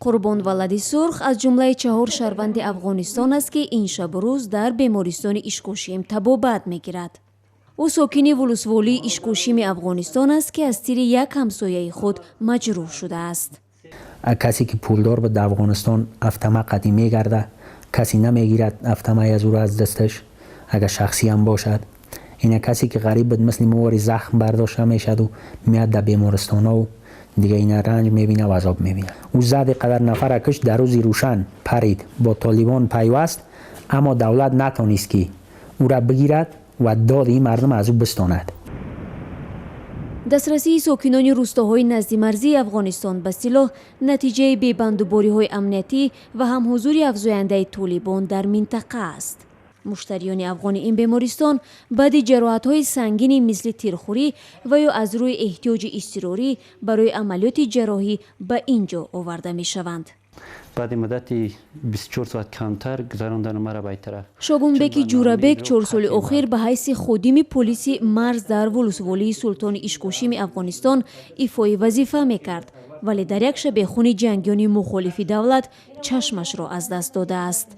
Қурбон Валади Сурх аз ҷумлаи 4 шаҳрванди Афғонистон аст, ки ин шабу рӯз дар бемористони Ишкошим табобат мегирад. ӯ сокини вулусволии Ишкошими Афғонистон аст, ки аз тири як ҳамсояи худ маҷрӯҳ шудааст. کسی که پولدار به افغانستان автома قدیم میگرده، کسی نمیگیرد автоما از او را از دستش اگر شخصی هم باشد. این کسی که غریب بود مثل مواری زخم برداشته میشد و میاد در بیمارستان ها و دیگه این رنج میبینه و عذاب میبینه. او زد قدر نفر کش در روز روشن پرید با طالبان پیوست، اما دولت نتونست که او را بگیرد و داد این مردم از او بستاند. дастрасии сокинони рӯстаҳои назди марзии Афғонистон ба силоҳ натиҷаи бебандубориҳои амниятӣ ва ҳамҳузури афзояндаи толибон дар минтақа аст. муштариёни афғони ин бемористон баъди ҷароҳатҳои сангини мисли тирхӯрӣ ва ё аз рӯи эҳтиёҷи изтирорӣ барои амалиёти ҷарроҳӣ ба ин ҷо оварда мешаванд. بعد مدتی 24 ساعت کمتر گذراندن مرا به طرف. شوگونبеки ҷурабек 4 соли охир ба ҳайси ходими полиси марз дар вулусволии султони Ишкошими Афғонистон ифои вазифа мекард, вале дар як шабехуни ҷангиёни мухолифи давлат чашмашро аз даст додааст.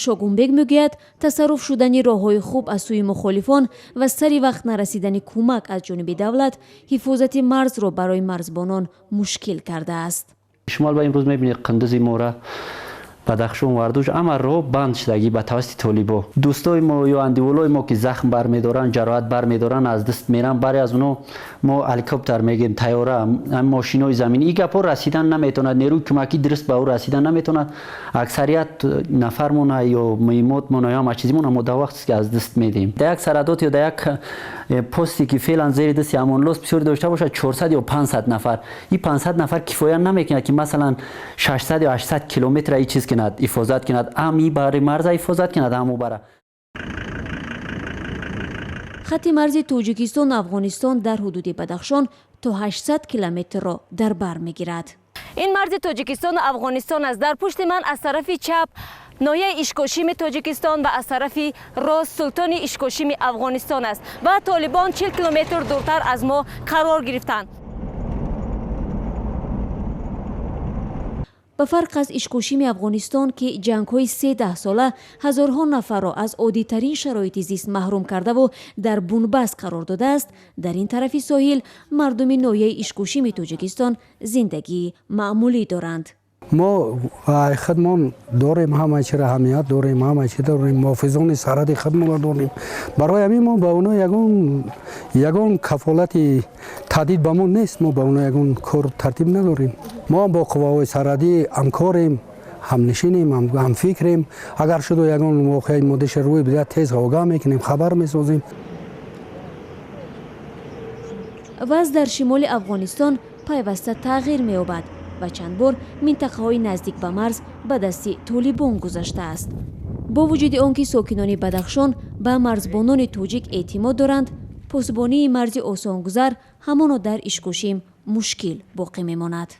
шогунбек мегӯяд, тасарруф шудани роҳҳои хуб аз сӯи мухолифон ва сари вақт нарасидани кӯмак аз ҷониби давлат ҳифозати марзро барои марзбонон мушкил кардааст. شمال با امروز میبینید قندوز مورا بدخشان وردوش اما رو بند شدگی به توسط طالبا. دوستای ما یا اندیولای ما که زخم برمیدارن، جراحت برمیدارن، از دست میرن، برای از اونو ما هلیکوپتر میگیم، طیاره، ماشینای زمینی این گپا رسیدن نمیتونه، نیروی کمکی درست به او رسیدن نمیتونه. اکثریت نفرمون یا میموتمون یا همه چیزمون هم در وقتی که از دست میدیم. در یک سردات یا در یک پستی که فعلا زیر دست امانلوس بسیار داشته باشه 400 یا 500 نفر. این 500 نفر کفایت نمیکنه که مثلا 600 یا 800 کیلومتر این چیز کند حفاظت کند. امی برای مرز حفاظت کند همو برای خط مرزی توجیکستان و افغانستان در حدود بدخشان تا 800 کیلومتر را در بر میگیرد. این مرز توجیکستان و افغانستان است. در پشت من از طرف چپ ناحیه اشکوشیم توجیکستان و از طرف راست سلطان اشکوشیم افغانستان است و طالبان 40 کیلومتر دورتر از ما قرار گرفتند. با فرق از اشکوشیم افغانستان که جنگ‌های 13 ساله هزارها نفر را از عادی‌ترین شرایط زیست محروم کرده و در بنبست قرار داده است، در این طرف ساحل مردم ناحیه اشکوشیم توجیکستان زندگی معمولی دارند. ما خودمان داریم، همه چی را اهمیت داریم، همه چی داریم، محافظان سرحد خودمان داریم. برای همین ما به اونا یگان کفالت تهدید به ما نیست، ما به اونا یگان کار ترتیب نداریم. ما با قوای سرحدی همکاریم، هم نشینیم، هم فکریم. اگر شد یگان واقعی مدش روی بده تیز آگاه میکنیم، خبر میسازیم. وضع در شمال افغانستان پیوسته تغییر می‌یابد و چند بار منطقه‌های نزدیک به مرز به دست طالبان گذشته است. با وجود آنکه ساکنان بدخشان به مرزبانان توجیک اعتماد دارند، پاسبانی مرز آسانگذر همانا در اشکوشیم مشکل باقی میماند.